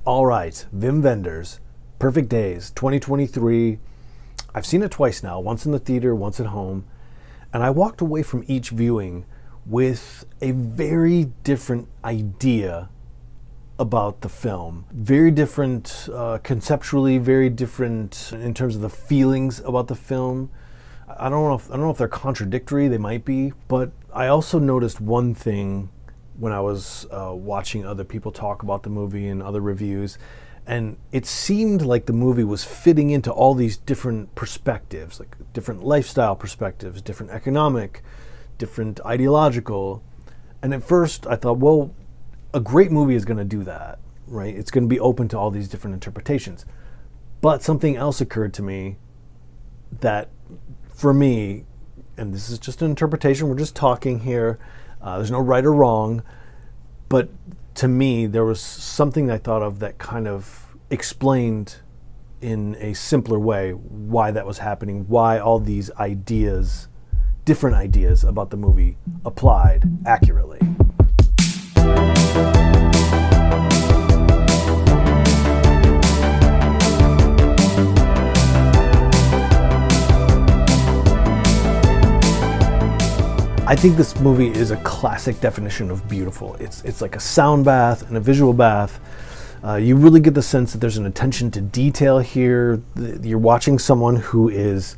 All right, Wim Wenders, Perfect Days, 2023. I've seen it twice now, once in the theater, once at home, and I walked away from each viewing with a very different idea about the film. Very different conceptually, very different in terms of the feelings about the film. I don't know if they're contradictory, they might be, but I also noticed one thing when I was watching other people talk about the movie and other reviews, and it seemed like the movie was fitting into all these different perspectives, like different lifestyle perspectives, different economic, different ideological. And at first I thought, well, a great movie is going to do that, right? It's going to be open to all these different interpretations. But something else occurred to me that, for me, and this is just an interpretation, we're just talking here, there's no right or wrong, but to me, there was something I thought of that kind of explained in a simpler way why that was happening, why all these ideas, different ideas about the movie applied accurately. I think this movie is a classic definition of beautiful. It's like a sound bath and a visual bath. You really get the sense that there's an attention to detail here. You're watching someone who is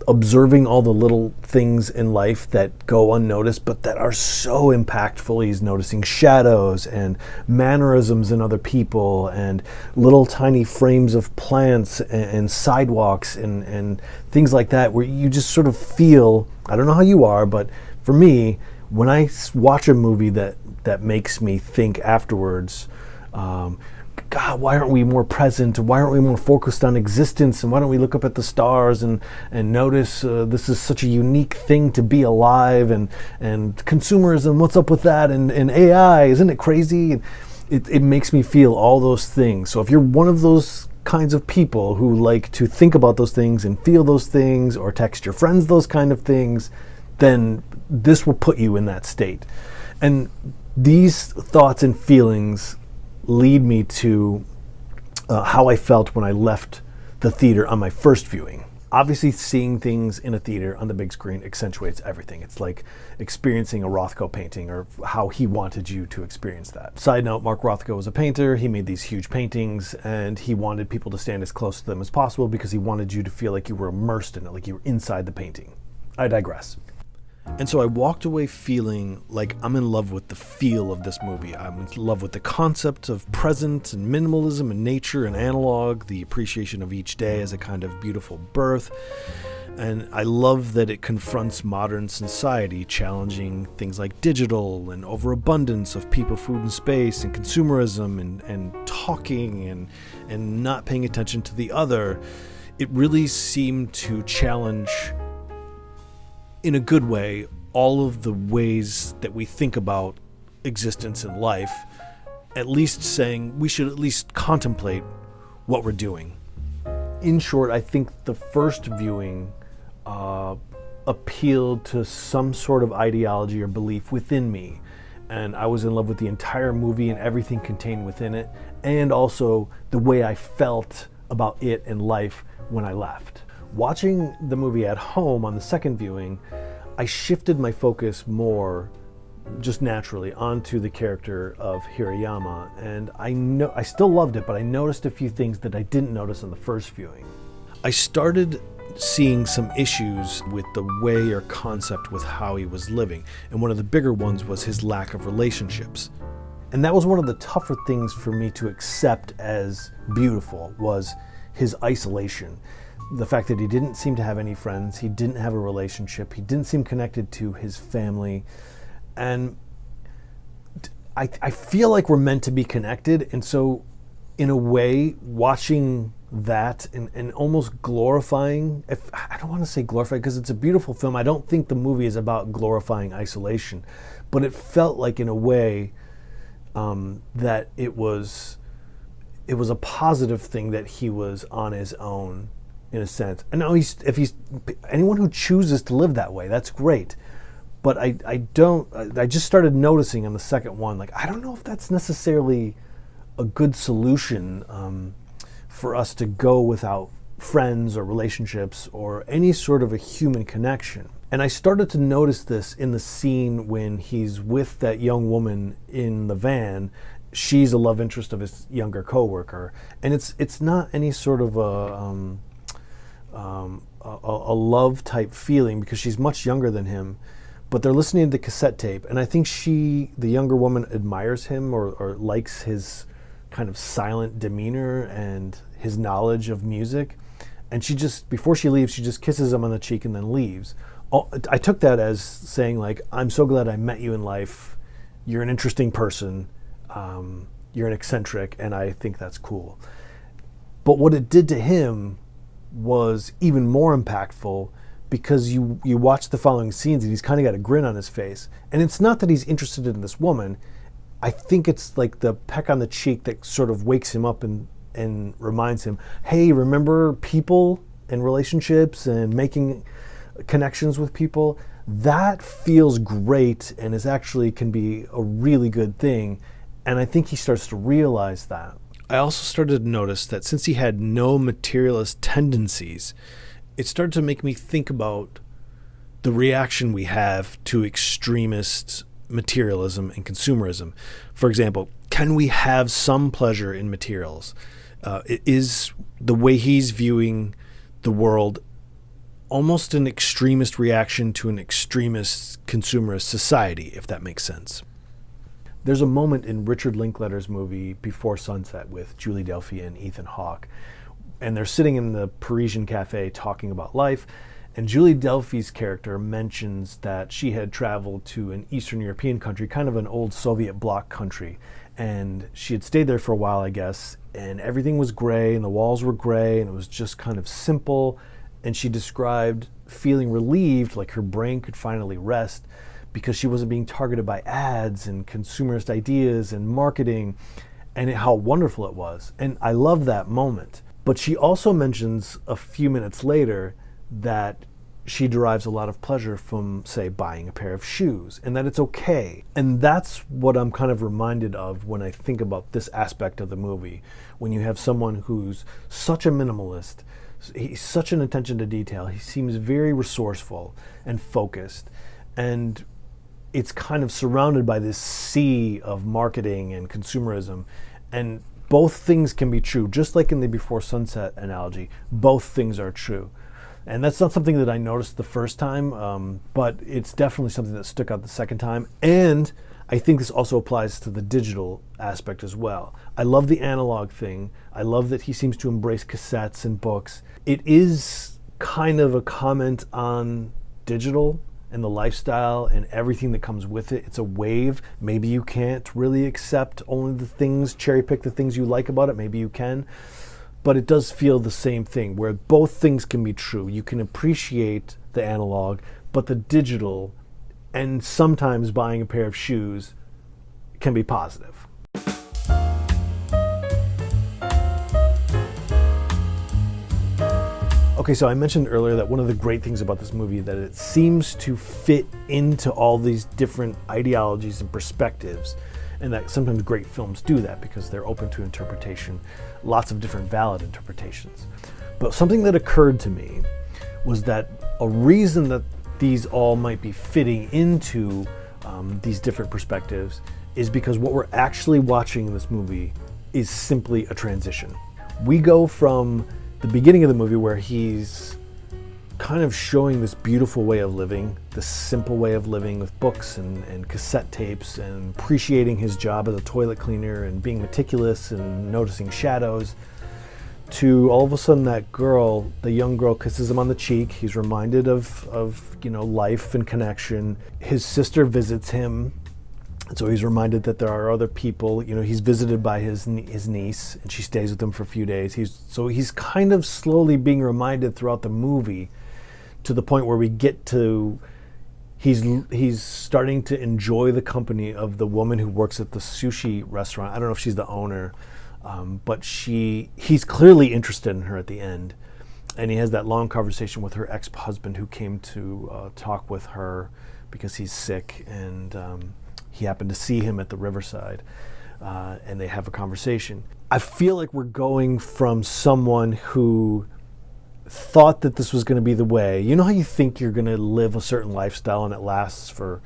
observing all the little things in life that go unnoticed, but that are so impactful. He's noticing shadows and mannerisms in other people and little tiny frames of plants and sidewalks and things like that, where you just sort of feel, I don't know how you are, but for me, when I watch a movie that makes me think afterwards, God, why aren't we more present? Why aren't we more focused on existence? And why don't we look up at the stars and notice this is such a unique thing to be alive, and consumerism, what's up with that? And AI, isn't it crazy? It makes me feel all those things. So if you're one of those kinds of people who like to think about those things and feel those things, or text your friends those kind of things, then this will put you in that state. And these thoughts and feelings lead me to how I felt when I left the theater on my first viewing. Obviously, seeing things in a theater on the big screen accentuates everything. It's like experiencing a Rothko painting, or how he wanted you to experience that. Side note, Mark Rothko was a painter. He made these huge paintings, and he wanted people to stand as close to them as possible because he wanted you to feel like you were immersed in it, like you were inside the painting. I digress. And so I walked away feeling like I'm in love with the feel of this movie. I'm in love with the concept of present and minimalism and nature and analog, the appreciation of each day as a kind of beautiful birth. And I love that it confronts modern society, challenging things like digital and overabundance of people, food, and space, and consumerism, and talking and not paying attention to the other. It really seemed to challenge, in a good way, all of the ways that we think about existence and life, at least saying we should at least contemplate what we're doing. In short, I think the first viewing appealed to some sort of ideology or belief within me, and I was in love with the entire movie and everything contained within it, and also the way I felt about it and life when I left. Watching the movie at home on the second viewing, I shifted my focus more, just naturally, onto the character of Hirayama, and I still loved it, but I noticed a few things that I didn't notice on the first viewing. I started seeing some issues with the way or concept with how he was living, and one of the bigger ones was his lack of relationships. And that was one of the tougher things for me to accept as beautiful, was his isolation. The fact that he didn't seem to have any friends, he didn't have a relationship, he didn't seem connected to his family. And I feel like we're meant to be connected, and so in a way, watching that and almost glorifying, I don't want to say glorify because it's a beautiful film. I don't think the movie is about glorifying isolation, but it felt like, in a way, that it was a positive thing that he was on his own, in a sense. And now anyone who chooses to live that way, that's great. But I just started noticing on the second one, like, I don't know if that's necessarily a good solution for us to go without friends or relationships or any sort of a human connection. And I started to notice this in the scene when he's with that young woman in the van. She's a love interest of his younger coworker, and it's not any sort of a love type feeling because she's much younger than him. But they're listening to the cassette tape, and I think the younger woman, admires him or likes his kind of silent demeanor and his knowledge of music. And she just, before she leaves, she just kisses him on the cheek and then leaves. I took that as saying, like, I'm so glad I met you in life. You're an interesting person. You're an eccentric, and I think that's cool. But what it did to him was even more impactful, because you watch the following scenes and he's kind of got a grin on his face. And it's not that he's interested in this woman. I think it's like the peck on the cheek that sort of wakes him up and reminds him, hey, remember people and relationships and making connections with people? That feels great and is actually can be a really good thing. And I think he starts to realize that. I also started to notice that since he had no materialist tendencies, it started to make me think about the reaction we have to extremist materialism and consumerism. For example, can we have some pleasure in materials? Is the way he's viewing the world almost an extremist reaction to an extremist consumerist society, if that makes sense? There's a moment in Richard Linklater's movie Before Sunset with Julie Delpy and Ethan Hawke, and they're sitting in the Parisian cafe talking about life, and Julie Delpy's character mentions that she had traveled to an Eastern European country, kind of an old Soviet bloc country, and she had stayed there for a while, I guess, and everything was gray and the walls were gray and it was just kind of simple, and she described feeling relieved, like her brain could finally rest because she wasn't being targeted by ads and consumerist ideas and marketing, and how wonderful it was. And I love that moment. But she also mentions a few minutes later that she derives a lot of pleasure from, say, buying a pair of shoes, and that it's okay. And that's what I'm kind of reminded of when I think about this aspect of the movie. When you have someone who's such a minimalist, he's such an attention to detail, he seems very resourceful and focused, and it's kind of surrounded by this sea of marketing and consumerism. And both things can be true. Just like in the Before Sunset analogy, both things are true. And that's not something that I noticed the first time, but it's definitely something that stuck out the second time. And I think this also applies to the digital aspect as well. I love the analog thing. I love that he seems to embrace cassettes and books. It is kind of a comment on digital and the lifestyle and everything that comes with it. It's a wave. Maybe you can't really accept only the things, cherry pick the things you like about it. Maybe you can. But it does feel the same thing, where both things can be true. You can appreciate the analog, but the digital, and sometimes buying a pair of shoes, can be positive. Okay, so I mentioned earlier that one of the great things about this movie that it seems to fit into all these different ideologies and perspectives, and that sometimes great films do that because they're open to interpretation, lots of different valid interpretations. But something that occurred to me was that a reason that these all might be fitting into these different perspectives is because what we're actually watching in this movie is simply a transition. We go from the beginning of the movie, where he's kind of showing this beautiful way of living, this simple way of living with books and cassette tapes, and appreciating his job as a toilet cleaner and being meticulous and noticing shadows, to all of a sudden that girl, the young girl, kisses him on the cheek. He's reminded of life and connection. His sister visits him, and so he's reminded that there are other people. He's visited by his niece, and she stays with him for a few days. He's kind of slowly being reminded throughout the movie, to the point where we get to he's starting to enjoy the company of the woman who works at the sushi restaurant. I don't know if she's the owner, but he's clearly interested in her at the end, and he has that long conversation with her ex-husband, who came to talk with her because he's sick, and he happened to see him at the riverside. and they have a conversation. I feel like we're going from someone who thought that this was going to be the way. You know how you think you're going to live a certain lifestyle and it lasts for,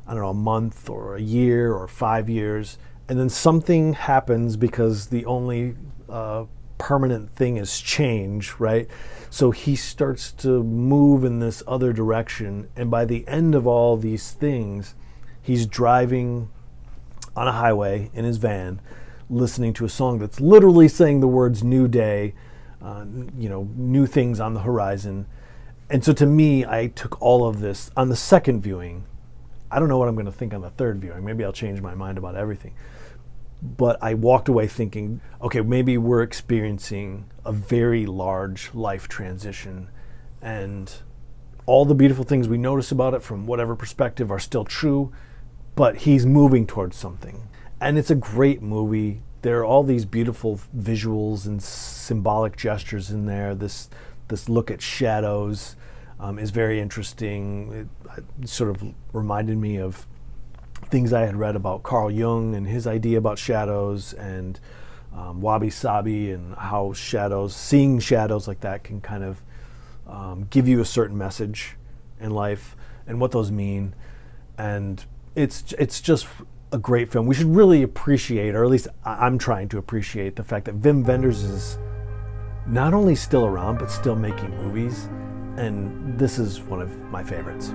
I don't know, a month or a year or 5 years, and then something happens because the only permanent thing is change, right? So he starts to move in this other direction, and by the end of all these things, he's driving on a highway in his van, listening to a song that's literally saying the words "new day," new things on the horizon. And so to me, I took all of this on the second viewing. I don't know what I'm going to think on the third viewing. Maybe I'll change my mind about everything. But I walked away thinking, okay, maybe we're experiencing a very large life transition, and all the beautiful things we notice about it from whatever perspective are still true, but he's moving towards something. And it's a great movie. There are all these beautiful visuals and symbolic gestures in there. This look at shadows is very interesting. It sort of reminded me of things I had read about Carl Jung and his idea about shadows, and wabi sabi, and how seeing shadows like that can kind of give you a certain message in life and what those mean. And it's just a great film. We should really appreciate, or at least I'm trying to appreciate, the fact that Wim Wenders is not only still around but still making movies, and this is one of my favorites.